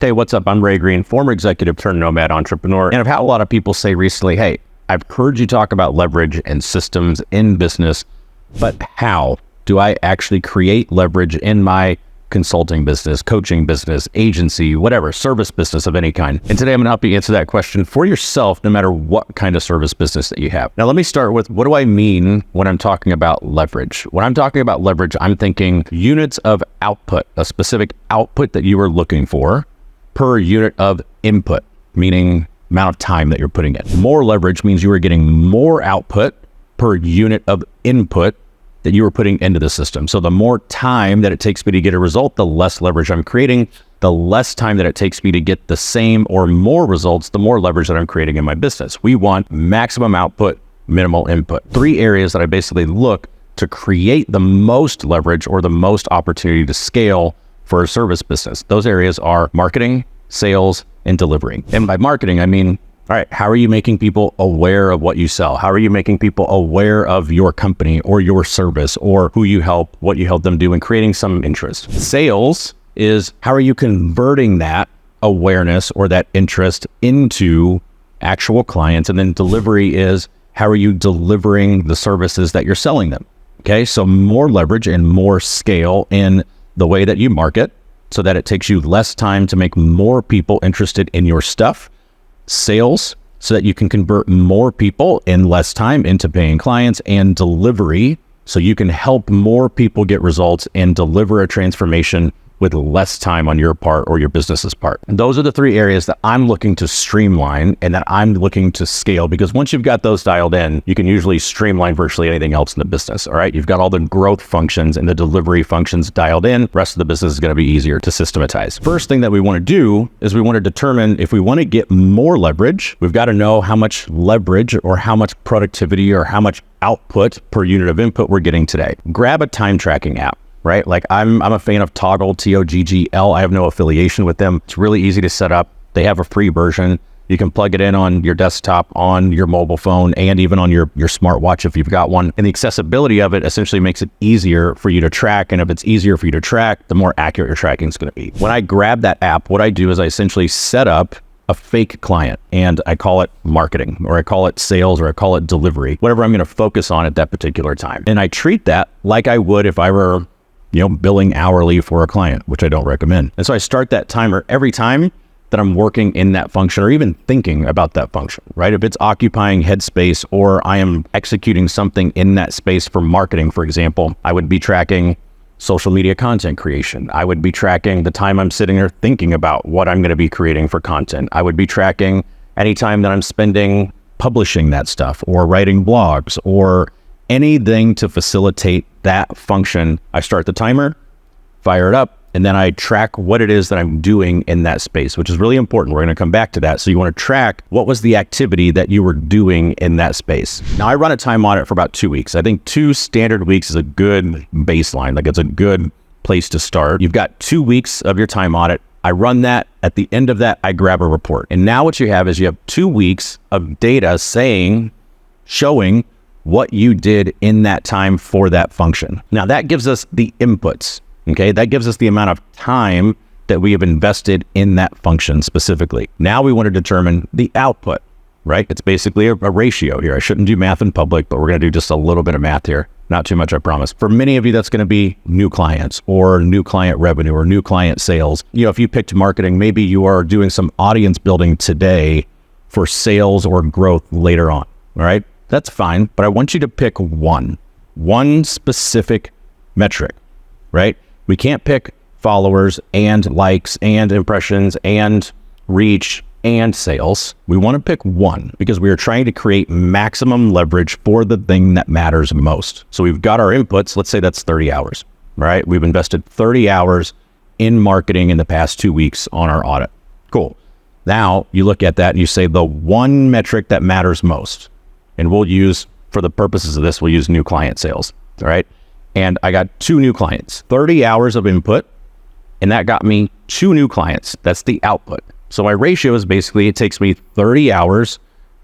Hey, what's up? I'm Ray Green, former executive turned nomad entrepreneur. And I've had a lot of people say recently, hey, I've heard you talk about leverage and systems in business, but how do I actually create leverage in my consulting business, coaching business, agency, whatever, service business of any kind? And today I'm going to help you answer that question for yourself, no matter what kind of service business that you have. Now, let me start with, what do I mean when I'm talking about leverage? When I'm talking about leverage, I'm thinking units of output, a specific output that you are looking for per unit of input, meaning amount of time that you're putting in. More leverage means you are getting more output per unit of input that you are putting into the system. So the more time that it takes me to get a result, the less leverage I'm creating. The less time that it takes me to get the same or more results, the more leverage that I'm creating in my business. We want maximum output, minimal input. 3 areas that I basically look to create the most leverage or the most opportunity to scale for a service business. Those areas are marketing, sales, and delivery. And by marketing, I mean, all right, how are you making people aware of what you sell? How are you making people aware of your company or your service or who you help, what you help them do, and creating some interest? Sales is, how are you converting that awareness or that interest into actual clients? And then delivery is, how are you delivering the services that you're selling them? Okay, so more leverage and more scale in the way that you market so that it takes you less time to make more people interested in your stuff. Sales, so that you can convert more people in less time into paying clients. And delivery, so you can help more people get results and deliver a transformation with less time on your part or your business's part. And those are the 3 areas that I'm looking to streamline and that I'm looking to scale, because once you've got those dialed in, you can usually streamline virtually anything else in the business. All right. You've got all the growth functions and the delivery functions dialed in. The rest of the business is going to be easier to systematize. First thing that we want to do is we want to determine if we want to get more leverage, we've got to know how much leverage or how much productivity or how much output per unit of input we're getting today. Grab a time tracking app. Right? Like I'm a fan of Toggle, T-O-G-G-L. I have no affiliation with them. It's really easy to set up. They have a free version. You can plug it in on your desktop, on your mobile phone, and even on your smartwatch if you've got one. And the accessibility of it essentially makes it easier for you to track. And if it's easier for you to track, the more accurate your tracking is going to be. When I grab that app, what I do is I essentially set up a fake client, and I call it marketing, or I call it sales, or I call it delivery, whatever I'm going to focus on at that particular time. And I treat that like I would if I were billing hourly for a client, which I don't recommend. And so I start that timer every time that I'm working in that function or even thinking about that function, right? If it's occupying headspace or I am executing something in that space for marketing, for example, I would be tracking social media content creation. I would be tracking the time I'm sitting there thinking about what I'm going to be creating for content. I would be tracking any time that I'm spending publishing that stuff or writing blogs or anything to facilitate that function. I start the timer, fire it up, and then I track what it is that I'm doing in that space, which is really important. We're going to come back to that. So you want to track what was the activity that you were doing in that space. Now, I run a time audit for about 2 weeks. I think 2 standard weeks is a good baseline. Like, it's a good place to start. You've got 2 weeks of your time audit. I run that. At the end of that, I grab a report. And now what you have is you have 2 weeks of data showing what you did in that time for that function. Now that gives us the inputs, okay? That gives us the amount of time that we have invested in that function specifically. Now we want to determine the output, right? It's basically a ratio here. I shouldn't do math in public, but we're going to do just a little bit of math here. Not too much, I promise. For many of you, that's going to be new clients or new client revenue or new client sales. If you picked marketing, maybe you are doing some audience building today for sales or growth later on, all right? That's fine, but I want you to pick one specific metric, right? We can't pick followers and likes and impressions and reach and sales. We want to pick one because we are trying to create maximum leverage for the thing that matters most. So we've got our inputs. Let's say that's 30 hours, right? We've invested 30 hours in marketing in the past 2 weeks on our audit. Cool. Now you look at that and you say the one metric that matters most. And we'll use, for the purposes of this, we'll use new client sales, all right? And I got 2 new clients, 30 hours of input, and that got me 2 new clients. That's the output. So my ratio is basically, it takes me 30 hours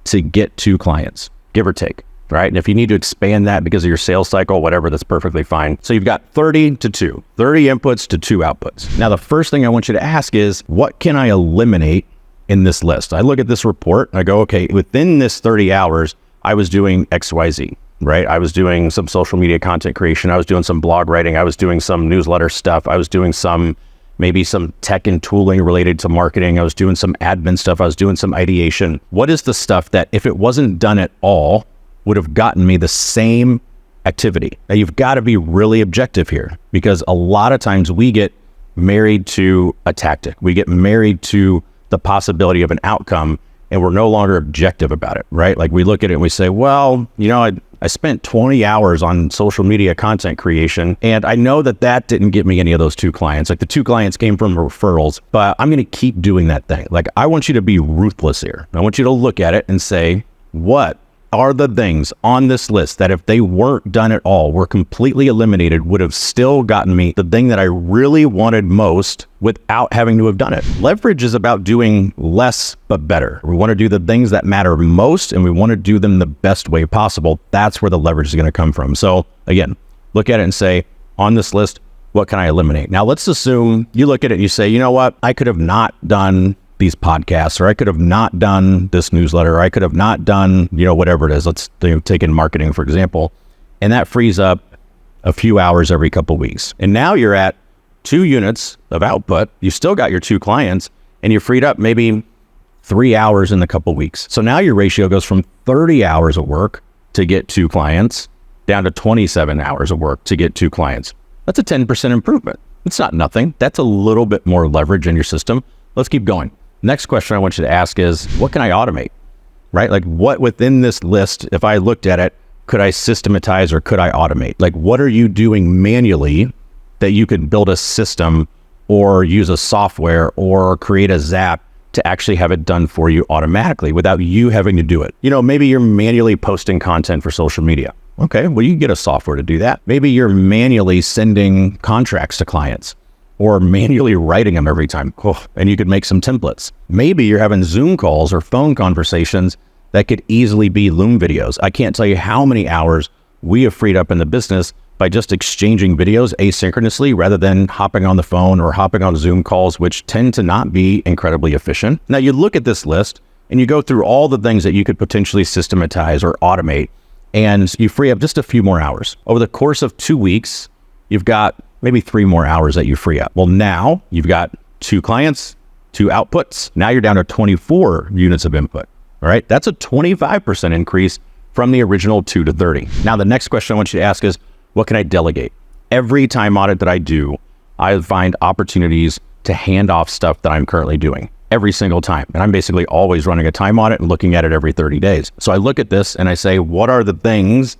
to get 2 clients, give or take. right? And if you need to expand that because of your sales cycle, whatever, that's perfectly fine. So you've got 30 to 2, 30 inputs to 2 outputs. Now, the first thing I want you to ask is, what can I eliminate in this list? I look at this report and I go, okay, within this 30 hours, I was doing XYZ, right? I was doing some social media content creation. I was doing some blog writing. I was doing some newsletter stuff. I was doing maybe some tech and tooling related to marketing. I was doing some admin stuff. I was doing some ideation. What is the stuff that if it wasn't done at all would have gotten me the same activity? Now, you've got to be really objective here, because a lot of times we get married to a tactic. We get married to the possibility of an outcome, and we're no longer objective about it, right? Like, we look at it and we say, well, I spent 20 hours on social media content creation, and I know that didn't get me any of those 2 clients. Like, the 2 clients came from referrals, but I'm going to keep doing that thing. Like, I want you to be ruthless here. I want you to look at it and say, what are the things on this list that if they weren't done at all, were completely eliminated, would have still gotten me the thing that I really wanted most without having to have done it? Leverage is about doing less but better. We want to do the things that matter most, and we want to do them the best way possible. That's where the leverage is going to come from. So again, look at it and say, on this list, what can I eliminate? Now, let's assume you look at it and you say, you know what, I could have not done these podcasts, or I could have not done this newsletter, or I could have not done, whatever it is. Let's take in marketing, for example, and that frees up a few hours every couple of weeks. And now you're at 2 units of output. You still got your 2 clients, and you freed up maybe 3 hours in a couple of weeks. So now your ratio goes from 30 hours of work to get 2 clients down to 27 hours of work to get 2 clients. That's a 10% improvement. It's not nothing. That's a little bit more leverage in your system. Let's keep going. Next question I want you to ask is, what can I automate, right? Like, what within this list, if I looked at it, could I systematize or could I automate? Like, what are you doing manually that you could build a system or use a software or create a Zap to actually have it done for you automatically without you having to do it? Maybe you're manually posting content for social media. Okay, well, you can get a software to do that. Maybe you're manually sending contracts to clients, or manually writing them every time. And you could make some templates. Maybe you're having Zoom calls or phone conversations that could easily be Loom videos. I can't tell you how many hours we have freed up in the business by just exchanging videos asynchronously rather than hopping on the phone or hopping on Zoom calls, which tend to not be incredibly efficient. Now, you look at this list and you go through all the things that you could potentially systematize or automate, and you free up just a few more hours. Over the course of 2 weeks, you've got maybe 3 more hours that you free up. Well, now you've got 2 clients, 2 outputs. Now you're down to 24 units of input. All right. That's a 25% increase from the original 2 to 30. Now, the next question I want you to ask is, what can I delegate? Every time audit that I do, I find opportunities to hand off stuff that I'm currently doing every single time. And I'm basically always running a time audit and looking at it every 30 days. So I look at this and I say, what are the things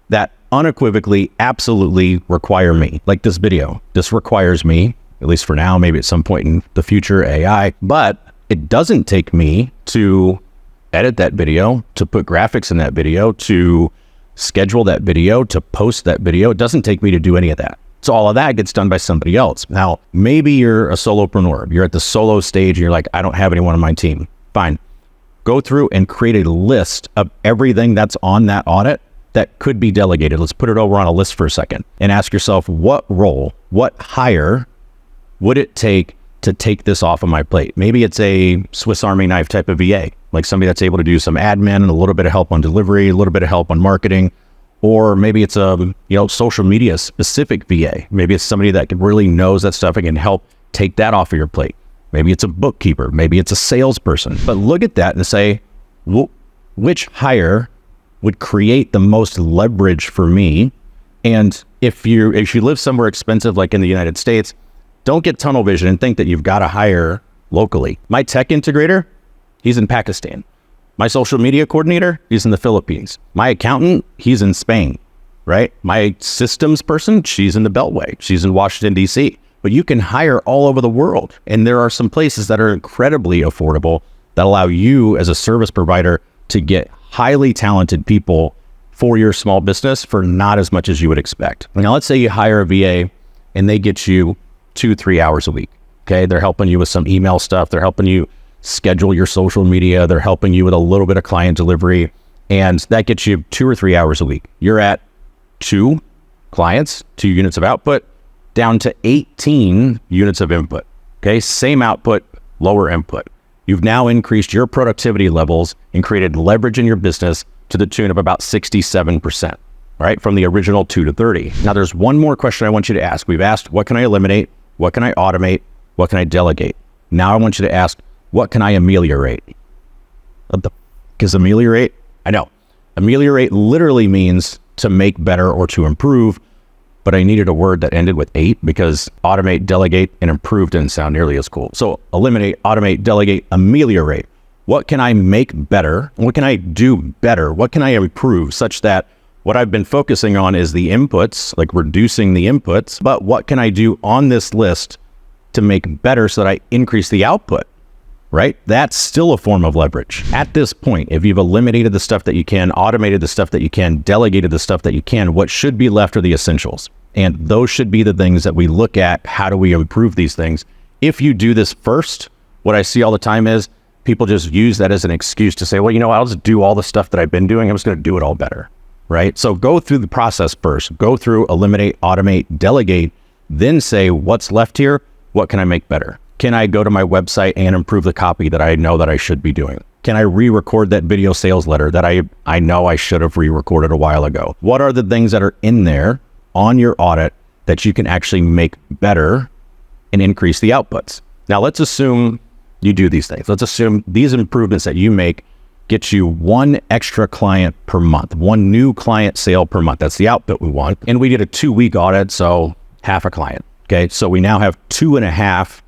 that unequivocally, absolutely require me? Like this video, this requires me, at least for now, maybe at some point in the future, AI, but it doesn't take me to edit that video, to put graphics in that video, to schedule that video, to post that video. It doesn't take me to do any of that. So all of that gets done by somebody else. Now, maybe you're a solopreneur. You're at the solo stage and you're like, I don't have anyone on my team. Fine. Go through and create a list of everything that's on that audit that could be delegated. Let's put it over on a list for a second and ask yourself, what role, what hire would it take to take this off of my plate? Maybe it's a Swiss Army knife type of VA, like somebody that's able to do some admin and a little bit of help on delivery, a little bit of help on marketing. Or maybe it's a social media specific VA. Maybe it's somebody that really knows that stuff and can help take that off of your plate. Maybe it's a bookkeeper. Maybe it's a salesperson. But look at that and say, which hire would create the most leverage for me? And if you live somewhere expensive like in the United States, don't get tunnel vision and think that you've got to hire locally. My tech integrator, he's in Pakistan. My social media coordinator, he's in the Philippines. My accountant, he's in Spain, right? My systems person, she's in the Beltway. She's in Washington, D.C. But you can hire all over the world. And there are some places that are incredibly affordable that allow you as a service provider to get highly talented people for your small business for not as much as you would expect. Now, let's say you hire a VA and they get you 2-3 hours a week. Okay. They're helping you with some email stuff. They're helping you schedule your social media. They're helping you with a little bit of client delivery. And that gets you 2 or 3 hours a week. You're at 2 clients, 2 units of output, down to 18 units of input. Okay, same output, lower input. You've now increased your productivity levels and created leverage in your business to the tune of about 67%, right? From the original 2 to 30. Now there's one more question I want you to ask. We've asked, what can I eliminate? What can I automate? What can I delegate? Now I want you to ask, what can I ameliorate? What the f is ameliorate? I know. Ameliorate literally means to make better or to improve, but I needed a word that ended with 8 because automate, delegate, and improve didn't sound nearly as cool. So eliminate, automate, delegate, ameliorate. What can I make better? What can I do better? What can I improve such that what I've been focusing on is the inputs, like reducing the inputs, but what can I do on this list to make better so that I increase the output, right? That's still a form of leverage. At this point, if you've eliminated the stuff that you can, automated the stuff that you can, delegated the stuff that you can, what should be left are the essentials. And those should be the things that we look at. How do we improve these things? If you do this first, what I see all the time is people just use that as an excuse to say, well, you know, I'll just do all the stuff that I've been doing. I'm just going to do it all better, right? So go through the process first. Go through, eliminate, automate, delegate, then say, what's left here? What can I make better? Can I go to my website and improve the copy that I know that I should be doing? Can I re-record that video sales letter that I know I should have re-recorded a while ago? What are the things that are in there on your audit that you can actually make better and increase the outputs? Now, let's assume you do these things. Let's assume these improvements that you make get you 1 extra client per month, 1 new client sale per month. That's the output we want. And we did a 2-week audit, so half a client. Okay, so we now have 2.5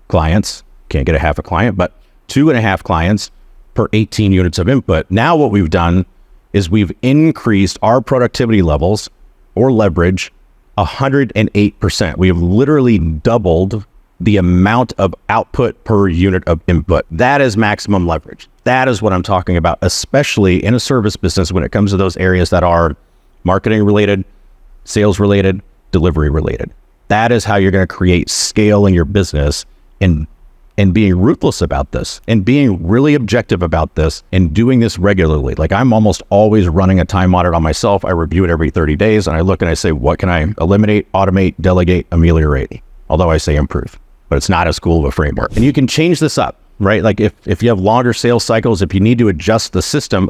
clients. Can't get a half a client, but 2.5 clients per 18 units of input. Now what we've done is we've increased our productivity levels or leverage 108%. We have literally doubled the amount of output per unit of input. That is maximum leverage. That is what I'm talking about, especially in a service business when it comes to those areas that are marketing related, sales related, delivery related. That is how you're going to create scale in your business, and being ruthless about this and being really objective about this and doing this regularly. Like I'm almost always running a time audit on myself. I review it every 30 days and I look and I say, what can I eliminate, automate, delegate, ameliorate? Although I say improve, but it's not as cool of a framework. And you can change this up, right? Like if you have longer sales cycles, if you need to adjust the system,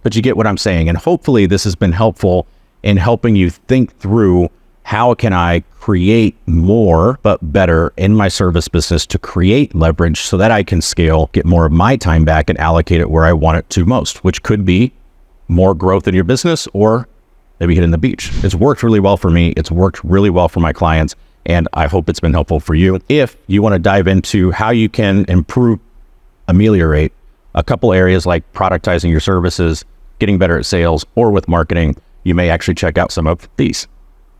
but you get what I'm saying. And hopefully this has been helpful in helping you think through how can I create more but better in my service business to create leverage so that I can scale, get more of my time back and allocate it where I want it to most, which could be more growth in your business or maybe hitting the beach. It's worked really well for me. It's worked really well for my clients, and I hope it's been helpful for you. If you want to dive into how you can improve, ameliorate a couple areas like productizing your services, getting better at sales, or with marketing, you may actually check out some of these.